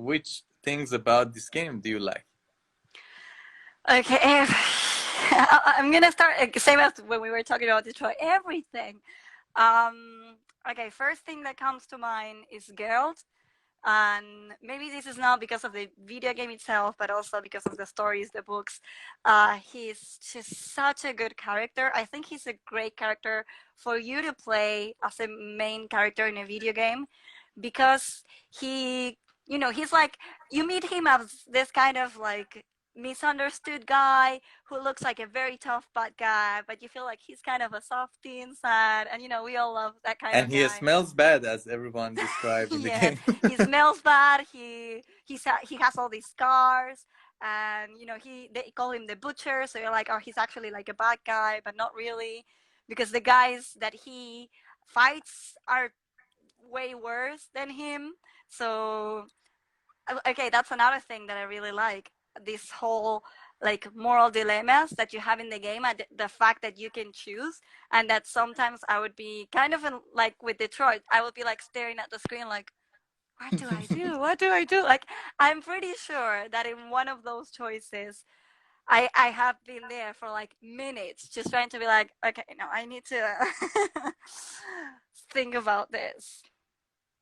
Which things about this game do you like? Okay, I'm gonna start same as when we were talking about Detroit. Everything. Um, okay, first thing that comes to mind is Geralt, and maybe this is not because of the video game itself, but also because of the stories, the books. He's just such a good character. I think he's a great character for you to play as a main character in a video game, because he, he's like, you meet him as this kind of like misunderstood guy who looks like a very tough bad guy, but you feel like he's kind of a softie inside, and we all love that kind And of he guy. smells bad, as everyone described in the Yes, game. he smells bad. He has all these scars, and they call him the butcher. So you're like, oh, he's actually like a bad guy, but not really, because the guys that he fights are way worse than him. So okay, that's another thing that I really like. This whole like moral dilemmas that you have in the game, and the fact that you can choose, and that sometimes I would be kind of like with Detroit, I would be like staring at the screen like, what do I do? What do I do? Like, I'm pretty sure that in one of those choices, I have been there for like minutes, just trying to be like, okay, no, I need to think about this.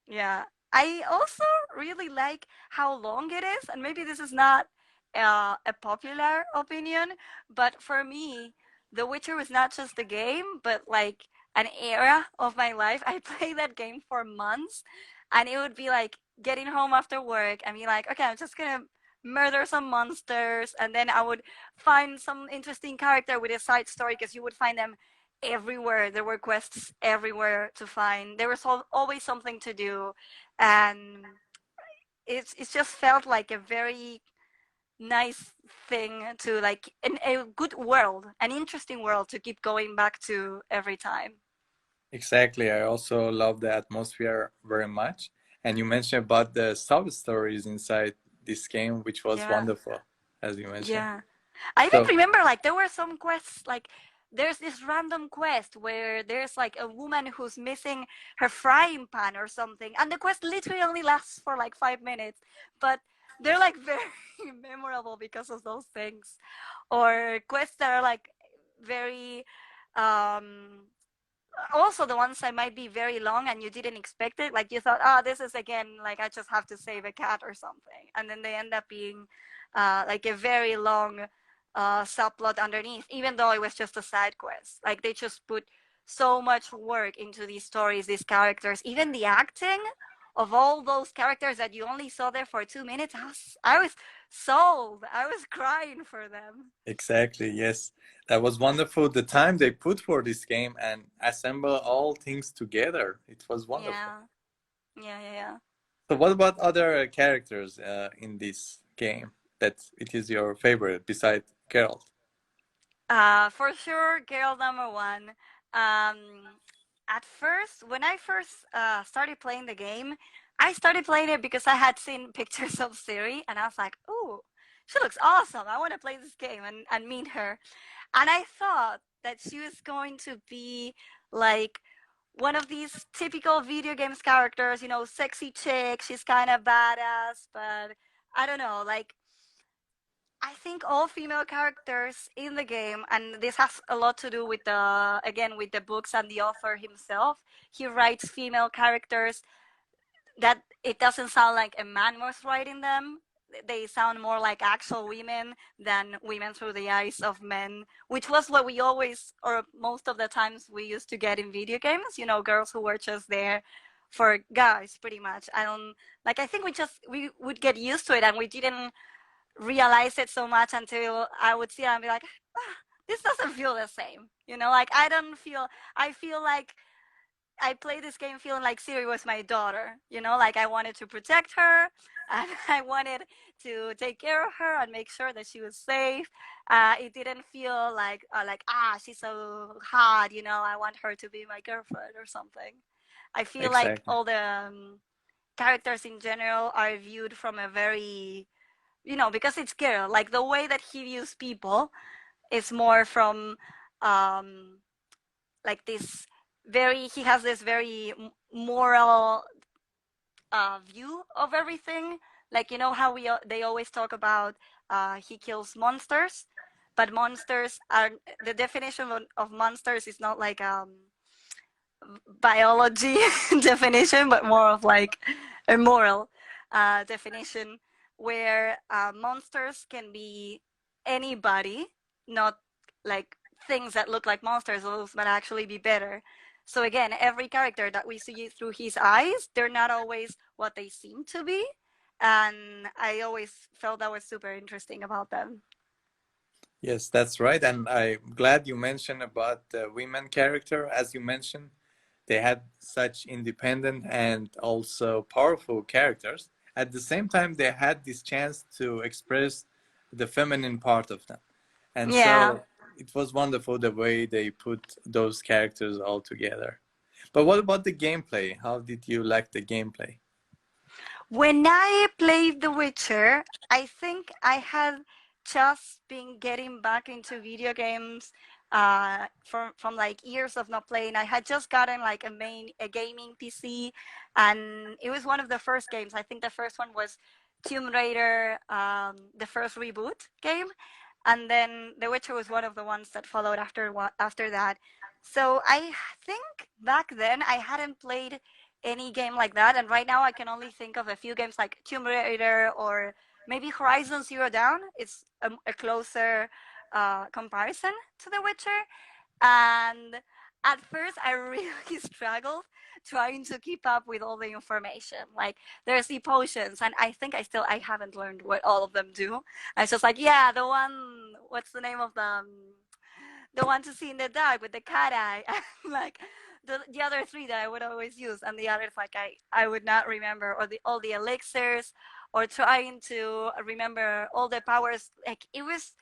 Yeah. I also really like how long it is, and maybe this is not a popular opinion, but for me, The Witcher was not just a game, but like an era of my life. I played that game for months, and it would be like getting home after work and be like, okay, I'm just gonna murder some monsters, and then I would find some interesting character with a side story, because you would find them everywhere. There were quests everywhere to find. There was always something to do, and it just felt like a very nice thing to like a good world, an interesting world to keep going back to every time. Exactly. I also love the atmosphere very much. And you mentioned about the sub stories inside this game, which was Yeah. wonderful, as you mentioned. Yeah. I even So, remember like there were some quests, like there's this random quest where there's like a woman who's missing her frying pan or something, and the quest literally only lasts for like 5 minutes, but they're like very memorable because of those things. Or quests that are like very um also the ones that might be very long and you didn't expect it, like you thought, oh, this is again like I just have to save a cat or something, and then they end up being like a very long subplot underneath, even though it was just a side quest. Like they just put so much work into these stories, these characters, even the acting of all those characters that you only saw there for 2 minutes. I was sold. I was crying for them. exactly, yes. That was wonderful. The time they put for this game and assemble all things together. It was wonderful. Yeah, yeah, yeah, yeah. So, what about other characters in this game that it is your favorite besides Geralt? For sure, girl number one. At first, when I first started playing the game, I started playing it because I had seen pictures of Siri, and I was like, "Ooh, she looks awesome! I want to play this game and meet her." And I thought that she was going to be like one of these typical video games characters, sexy chick. She's kind of badass, but I don't know, like I think all female characters in the game, and this has a lot to do with the books and the author himself. He writes female characters that it doesn't sound like a man was writing them. They sound more like actual women than women through the eyes of men, which was what we always, or most of the times, we used to get in video games. Girls who were just there for guys, pretty much. I don't like. I think we would get used to it, and we didn't realize it so much until I would see it and be like, ah, this doesn't feel the same. Like I feel like I played this game feeling like Siri was my daughter, like I wanted to protect her and I wanted to take care of her and make sure that she was safe. It didn't feel like, she's so hot, I want her to be my girlfriend or something. I feel like Exactly. all the characters in general are viewed from a very because it's Geralt, like the way that he views people is more from um, like he has this very moral view of everything. Like, you know how they always talk about he kills monsters, but monsters are the definition of monsters is not like biology definition, but more of like a moral definition, where monsters can be anybody, not like things that look like monsters, those might actually be better. So again, every character that we see through his eyes, they're not always what they seem to be. And I always felt that was super interesting about them. Yes, that's right. And I'm glad you mentioned about the women character. As you mentioned, they had such independent and also powerful characters. At the same time, they had this chance to express the feminine part of them. And Yeah. so it was wonderful the way they put those characters all together. But what about the gameplay? How did you like the gameplay? When I played The Witcher, I think I had just been getting back into video games from like years of not playing. I had just gotten like a gaming PC, and it was one of the first games. I think the first one was Tomb Raider, the first reboot game, and then The Witcher was one of the ones that followed after that. So I think back then I hadn't played any game like that, and right now I can only think of a few games like Tomb Raider or maybe Horizon Zero Dawn. It's a closer comparison to The Witcher, and at first I really struggled trying to keep up with all the information. Like there's the potions, and I haven't learned what all of them do. I was just like, yeah, the one, what's the name of them, the one to see in the dark with the cat eye, and like the other three that I would always use, and the others like I would not remember, or the all the elixirs, or trying to remember all the powers. Like it was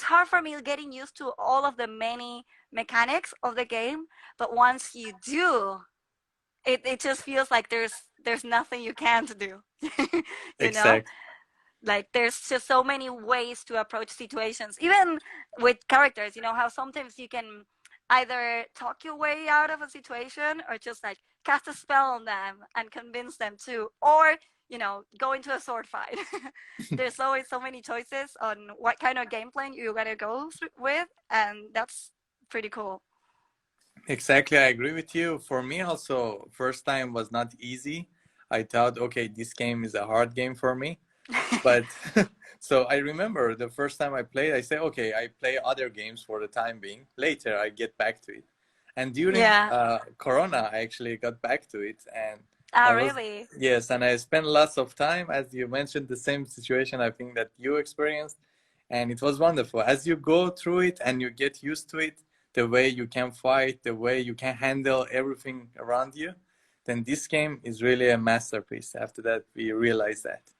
hard for me getting used to all of the many mechanics of the game. But once you do, it just feels like there's nothing you can't do. you know Exactly. like there's just so many ways to approach situations, even with characters. You know how sometimes you can either talk your way out of a situation, or just like cast a spell on them and convince them to, or go into a sword fight. There's always so many choices on what kind of gameplay you're gonna go with, and that's pretty cool. Exactly, I agree with you. For me, also, first time was not easy. I thought, okay, this game is a hard game for me. But so I remember the first time I played, I say, okay, I play other games for the time being. Later, I get back to it. And during Yeah. Corona, I actually got back to it, and Ah, that was really? yes. And I spent lots of time, as you mentioned, the same situation I think that you experienced, and it was wonderful. As you go through it and you get used to it, the way you can fight, the way you can handle everything around you, then this game is really a masterpiece. After that, we realize that.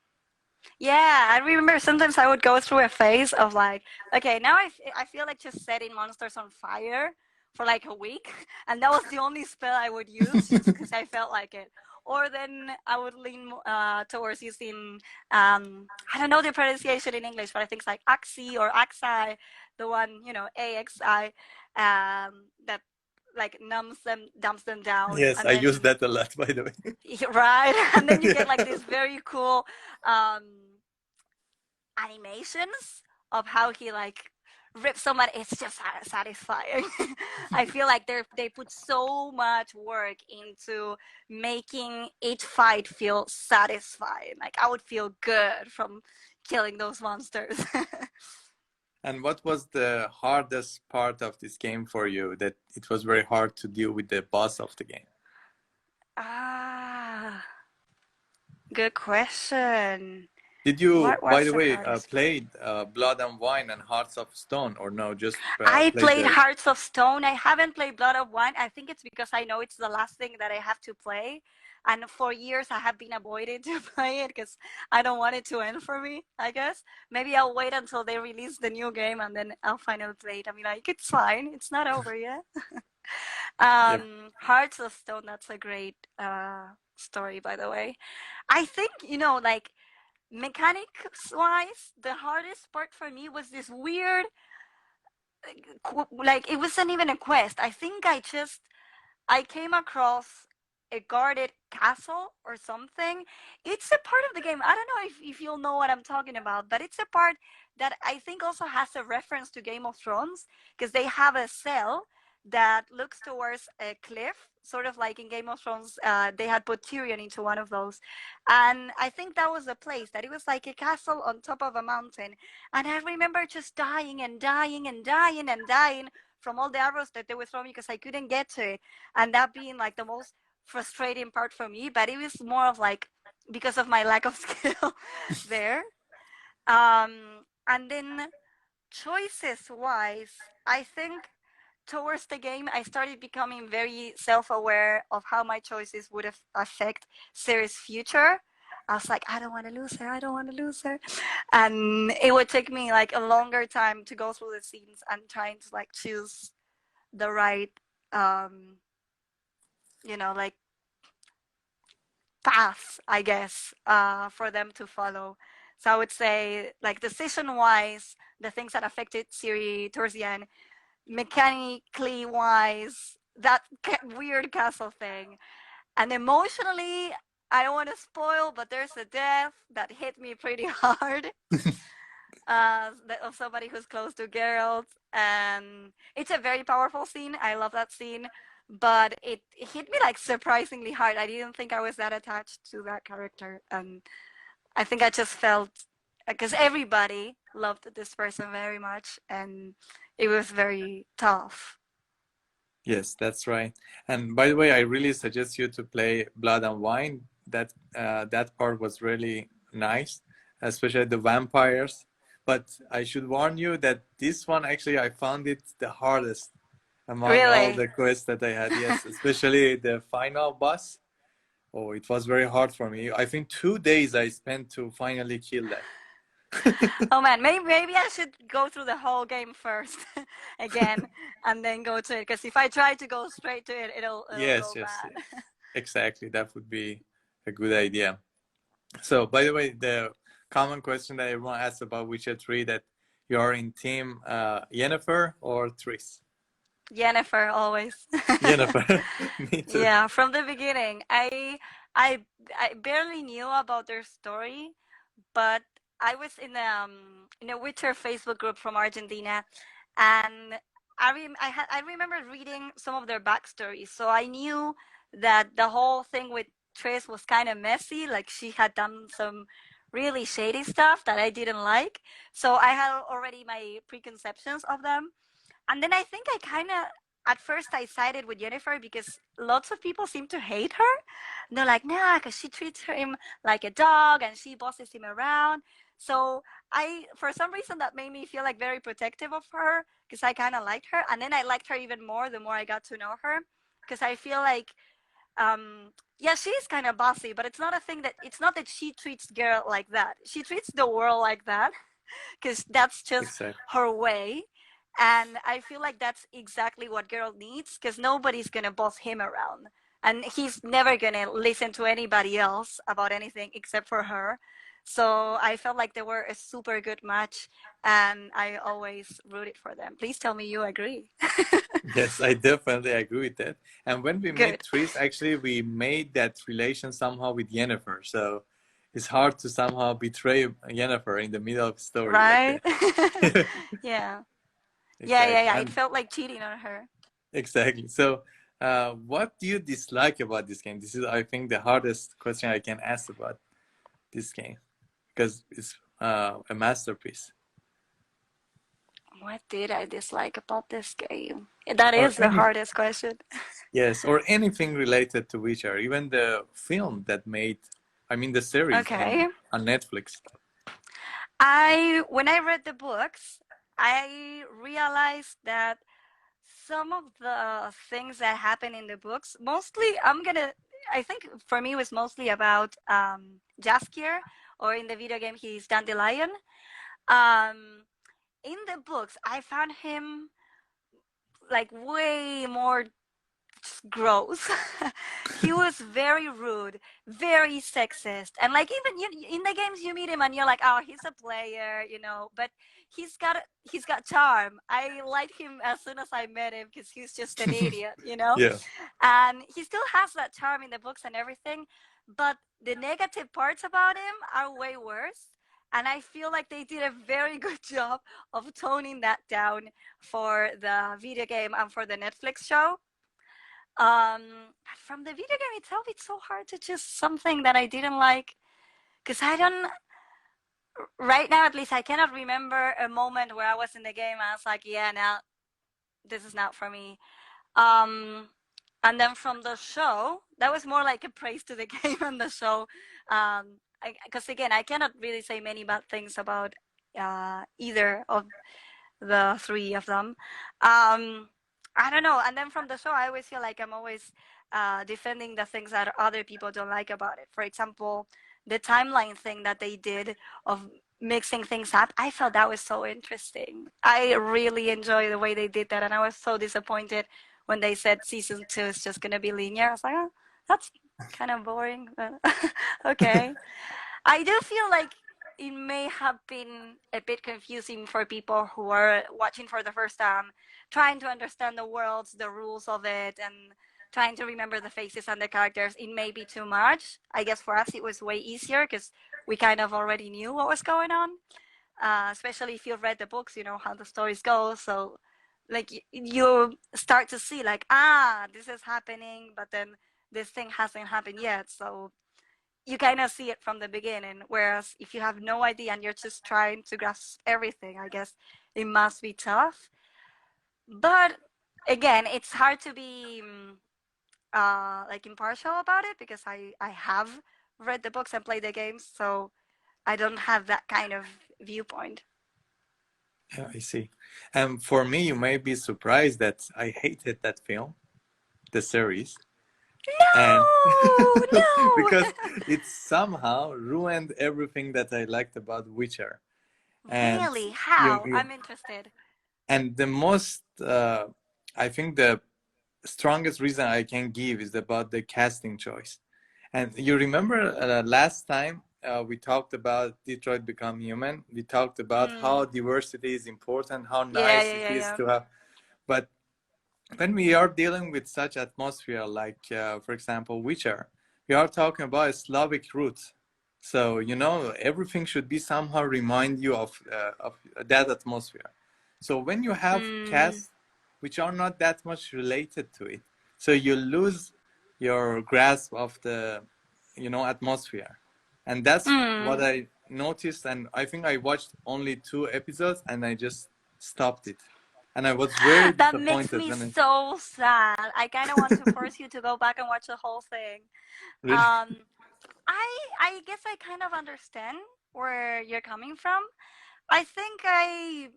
Yeah, I remember sometimes I would go through a phase of like, okay, now I feel like just setting monsters on fire for like a week, and that was the only spell I would use just because I felt like it. Or then I would lean towards using, I don't know the pronunciation in English, but I think it's like Axi or Axi, the one, AXI, that like dumps them down, Yes, and I use then that a lot, by the way. right, and then you get like Yeah. this very cool um animations of how he like rips somebody. It's just satisfying. I feel like they put so much work into making each fight feel satisfying. Like I would feel good from killing those monsters. And what was the hardest part of this game for you? That it was very hard to deal with the boss of the game. Ah, good question. Did you, What by was the the way, hardest part? played Blood and Wine and Hearts of Stone, or no? Just I played played the. Hearts of Stone. I haven't played Blood of Wine. I think it's because I know it's the last thing that I have to play. And for years, I have been avoiding to play it because I don't want it to end for me, I guess. Maybe I'll wait until they release the new game and then I'll finally play it. I mean, like, it's fine. It's not over yet. Yep. Hearts of Stone, that's a great story, by the way. I think, like, mechanics wise, the hardest part for me was this weird like it wasn't even a quest. I think I came across. a guarded castle or something. It's a part of the game. I don't know if you'll know what I'm talking about, but it's a part that I think also has a reference to Game of Thrones because they have a cell that looks towards a cliff, sort of like in Game of Thrones. They had put Tyrion into one of those, and I think that was the place that it was like a castle on top of a mountain. And I remember just dying and dying and dying and dying from all the arrows that they were throwing because I couldn't get to it, and that being like the most frustrating part for me. But it was more of like because of my lack of skill there. And then choices wise, I think towards the game I started becoming very self-aware of how my choices would affect Siri's future. I was like, I don't want to lose her, I don't want to lose her. And it would take me like a longer time to go through the scenes and trying to like choose the right um like path, I guess, for them to follow. So I would say, like decision wise, the things that affected Siri towards the end, mechanically wise, that weird castle thing, and emotionally, I don't want to spoil, but there's a death that hit me pretty hard. Of somebody who's close to Geralt, and it's a very powerful scene. I love that scene, but it hit me like surprisingly hard. I didn't think I was that attached to that character, and I think I just felt because everybody loved this person very much, and it was very tough. Yes, that's right. And by the way, I really suggest you to play Blood and Wine. That part was really nice, especially the vampires. But I should warn you that this one actually I found it the hardest among all Really. the quests that I had. Yes, especially the final boss. Oh, it was very hard for me. I think 2 days I spent to finally kill that. Oh man, maybe I should go through the whole game first again and then go to it. Because if I try to go straight to it, it'll Yes, go yes, bad. yes. Exactly. That would be a good idea. So, by the way, the common question that everyone asks about Witcher 3 that you're in team Yennefer or Triss? Jennifer always. Yennefer. Me too. Yeah, from the beginning, I I barely knew about their story, but I was in a Witcher Facebook group from Argentina, and I remember reading some of their backstories, so I knew that the whole thing with Triss was kind of messy. Like she had done some really shady stuff that I didn't like, so I had already my preconceptions of them. And then I think I kind of, at first, I sided with Jennifer because lots of people seem to hate her. And they're like, nah, because she treats him like a dog and she bosses him around. So for some reason, that made me feel like very protective of her because I kind of liked her. And then I liked her even more the more I got to know her because I feel like, yeah, she's kind of bossy, but it's not that she treats girl like that. She treats the world like that because that's just Exactly. her way. And I feel like that's exactly what girl needs because nobody's gonna boss him around. And he's never gonna listen to anybody else about anything except for her. So I felt like they were a super good match and I always rooted for them. Please tell me you agree. Yes, I definitely agree with that. And when we Good. made Triss, actually, we made that relation somehow with Yennefer. So it's hard to somehow betray Yennefer in the middle of the story like Right? that. Yeah. Yeah, yeah, Exactly. yeah. It And felt like cheating on her. exactly. So, what do you dislike about this game? This is, I think, the hardest question I can ask about this game because it's a masterpiece. What did I dislike about this game? That Or is the any, hardest question. yes, or anything related to Witcher, even the film that made, I mean, the series in Okay. on Netflix. When I read the books, I realized that some of the things that happen in the books, mostly, I think for me it was mostly about Jaskier, or in the video game, he's Dandelion. Um, in the books, I found him like way more just gross. He was very rude, very sexist, and like even in the games you meet him and you're like, oh, he's a player, you know, but he's got charm. I liked him as soon as I met him because he's just an idiot, you know, Yeah. and he still has that charm in the books and everything, but the negative parts about him are way worse. And I feel like they did a very good job of toning that down for the video game and for the Netflix show. But from the video game itself, it's so hard to choose something that I didn't like because I don't. Right now, at least, I cannot remember a moment where I was in the game and I was like, "Yeah, now this is not for me." Um, and then from the show, that was more like a praise to the game and the show. Because again, I cannot really say many bad things about either of the three of them. Um, I don't know. And then from the show, I always feel like I'm always defending the things that other people don't like about it. For example, the timeline thing that they did of mixing things up, I felt that was so interesting. I really enjoy the way they did that, and I was so disappointed when they said season two is just gonna be linear. I was like, oh, that's kind of boring, but okay. I do feel like it may have been a bit confusing for people who are watching for the first time, trying to understand the worlds, the rules of it, and trying to remember the faces and the characters. It may be too much. I guess for us it was way easier because we kind of already knew what was going on. Especially if you've read the books, you know how the stories go. So, like you start to see like, ah, this is happening, but then this thing hasn't happened yet. So you kind of see it from the beginning. Whereas if you have no idea and you're just trying to grasp everything, I guess it must be tough. But again, it's hard to be like impartial about it because I have read the books and played the games, so I don't have that kind of viewpoint. Yeah, I see. And for me, you may be surprised that I hated that film, the series, and No, because no. it somehow ruined everything that I liked about Witcher. And Really? you, How? you I'm interested. and the most, I think the strongest reason I can give is about the casting choice. And you remember last time we talked about Detroit Become Human, we talked about how Mm. diversity is important, how Yeah, nice yeah, it yeah, is yeah. to have. But when we are dealing with such atmosphere, like for example, Witcher, we are talking about a Slavic root. So you know everything should be somehow remind you of that atmosphere. So when you have Mm. casts which are not that much related to it, so you lose your grasp of the atmosphere, and that's what Mm. I noticed. And I think I watched only 2 episodes, and I just stopped it, and I was very That makes disappointed me when I so sad. I kind of want to force you to go back and watch the whole thing. really. Um, I guess I kind of understand where you're coming from. I think I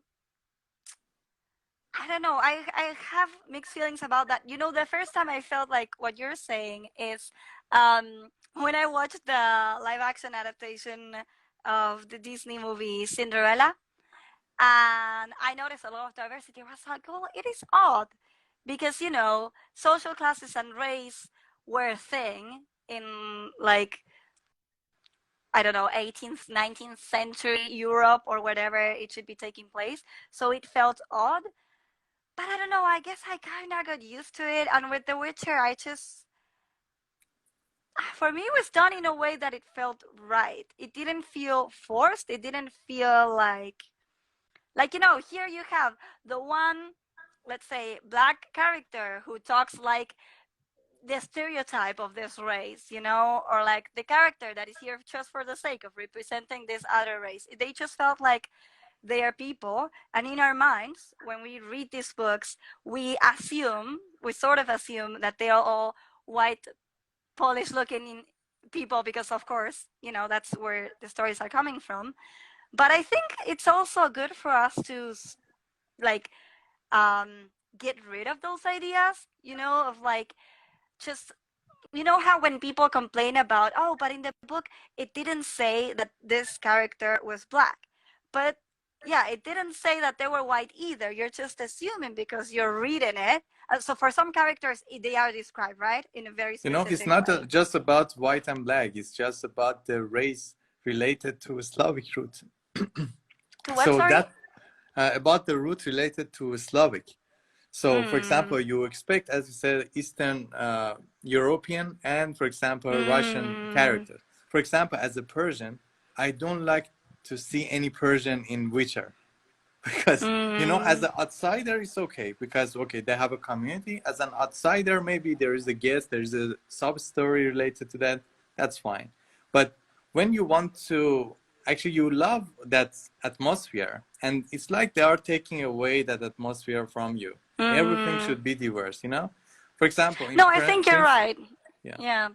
don't know. I have mixed feelings about that. You know, the first time I felt like what you're saying is when I watched the live action adaptation of the Disney movie Cinderella, and I noticed a lot of diversity. I was like, well, it is odd because social classes and race were a thing in like I don't know 18th, 19th century Europe or whatever it should be taking place. So it felt odd, but I don't know. I guess I kind of got used to it. And with The Witcher, I just for me it was done in a way that it felt right. It didn't feel forced. It didn't feel like here you have the one, let's say, black character who talks like the stereotype of this race, or like the character that is here just for the sake of representing this other race. They just felt like they are people, and in our minds when we read these books we sort of assume that they are all white, Polish looking people because of course that's where the stories are coming from. But I think it's also good for us to like get rid of those ideas, of like just how when people complain about, oh, but in the book it didn't say that this character was black, but yeah, it didn't say that they were white either. You're just assuming because you're reading it, So for some characters, they are described, right, in a very You know, it's specific not way. just about white and black. It's just about the race related to Slavic root. To what? So Sorry. that about the root related to Slavic. So, for Mm. example, you expect, as you said, Eastern European and, for example, Russian Mm. characters. For example, as a Persian, I don't like to see any Persian in Witcher. Because, you know, as Mm. an outsider it's okay, because okay, they have a community. As an outsider, maybe there is a guest, there's a sub story related to that, that's fine. But when you want to, actually you love that atmosphere, and it's like they are taking away that atmosphere from you. Everything Mm. should be diverse, you know. For example, in No, I think you're Prince, right. yeah. Yeah,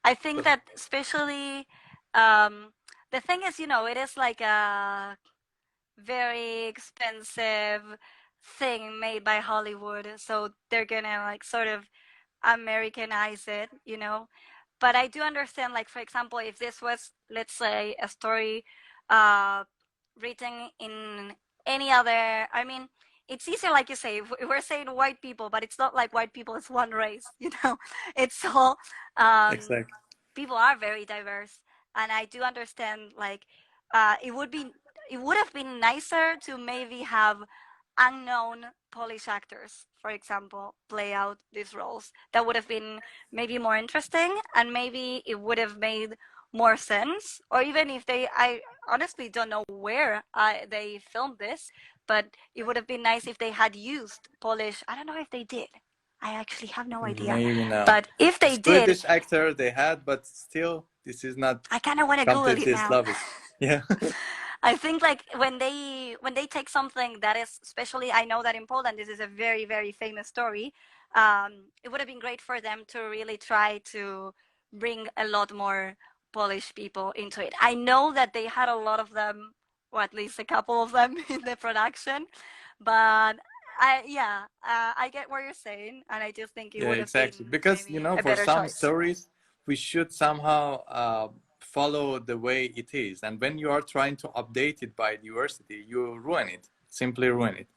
I think that especially um, the thing is, it is like a very expensive thing made by Hollywood, so they're gonna like sort of Americanize it. But I do understand, like, for example, if this was, let's say, a story uh, written in any other, I mean, it's easier, like you say, if we're saying white people, but it's not like white people is one race. It's all, um, Exactly. people are very diverse. And I do understand, like, it would be, it would have been nicer to maybe have unknown Polish actors, for example, play out these roles. That would have been maybe more interesting, and maybe it would have made more sense. Or even if I honestly don't know where they filmed this, but it would have been nice if they had used Polish. I don't know if they did. I actually have no idea. Maybe now. But if A they did, Swedish actor they had, but still, this is not I kind of want to Google it completely now. Slavic. Yeah. I think like when they take something that is, especially I know that in Poland this is a very very famous story. It would have been great for them to really try to bring a lot more Polish people into it. I know that they had a lot of them, or at least a couple of them in the production, but I get what you're saying, and I just think it Yeah, would have exactly. been Because, you maybe know, a for better some choice. stories, we should somehow follow the way it is. And when you are trying to update it by diversity, you ruin it, simply ruin it.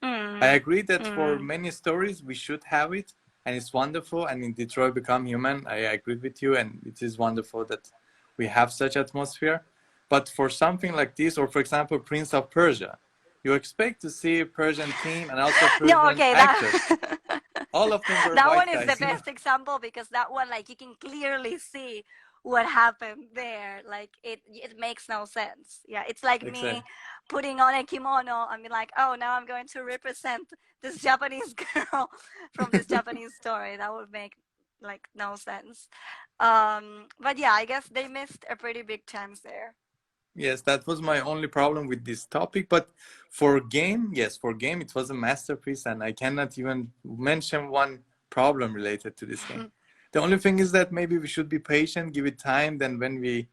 I Mm, agree that for mm. many stories, we should have it, and it's wonderful. And in Detroit Become Human, I agree with you, and it is wonderful that we have such atmosphere. But for something like this, or for example, Prince of Persia, you expect to see a Persian team and also No, Persian okay, actors. that All of them were that one white is the guys, you know. best example because that one, like, you can clearly see what happened there. Like, it makes no sense. Yeah, it's like me Exactly. putting on a kimono and be like, oh, now I'm going to represent this Japanese girl from this Japanese story. That would make like no sense. But yeah, I guess they missed a pretty big chance there. Yes, that was my only problem with this topic. But for game, yes, for game, it was a masterpiece, and I cannot even mention one problem related to this game. The only thing is that maybe we should be patient, give it time. Then when we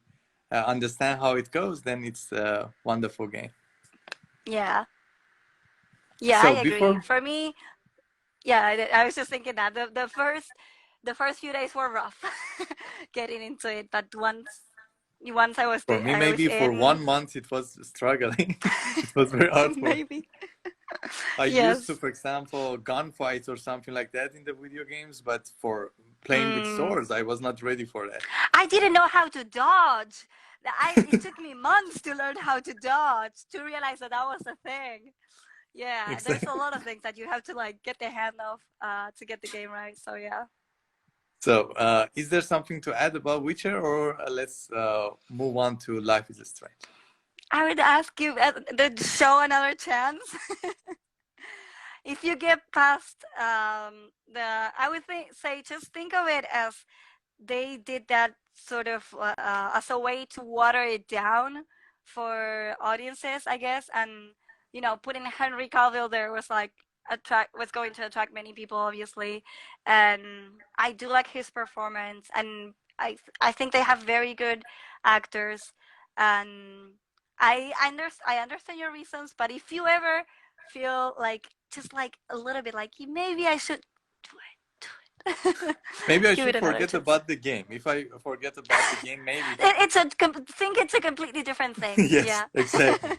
understand how it goes, then it's a wonderful game. Yeah, yeah, I So agree. before, For me, yeah, I was just thinking that the first few days were rough getting into it, but once for me, I was maybe for in. 1 month, it was struggling. It was very hard for. Maybe. I used to, Yes. for example, gunfights or something like that in the video games, but for playing with Mm. swords, I was not ready for that. I didn't know how to dodge. It took me months to learn how to dodge, to realize that that was a thing. Yeah, there's a Exactly. lot of things that you have to like get the hand of to get the game right. So yeah. So, is there something to add about Witcher, or let's move on to Life is Strange? I would ask you to show another chance. If you get past I would say just think of it as they did that sort of as a way to water it down for audiences, I guess. And putting Henry Cavill there was like was going to attract many people, obviously. And I do like his performance, and I think they have very good actors. And I understand your reasons, but if you ever feel like just like a little bit like maybe I should do it. Maybe I Give it should another forget chance. about the game. If I forget about the game, maybe then. It's a think it's a completely different thing. Yes, Yeah. exactly.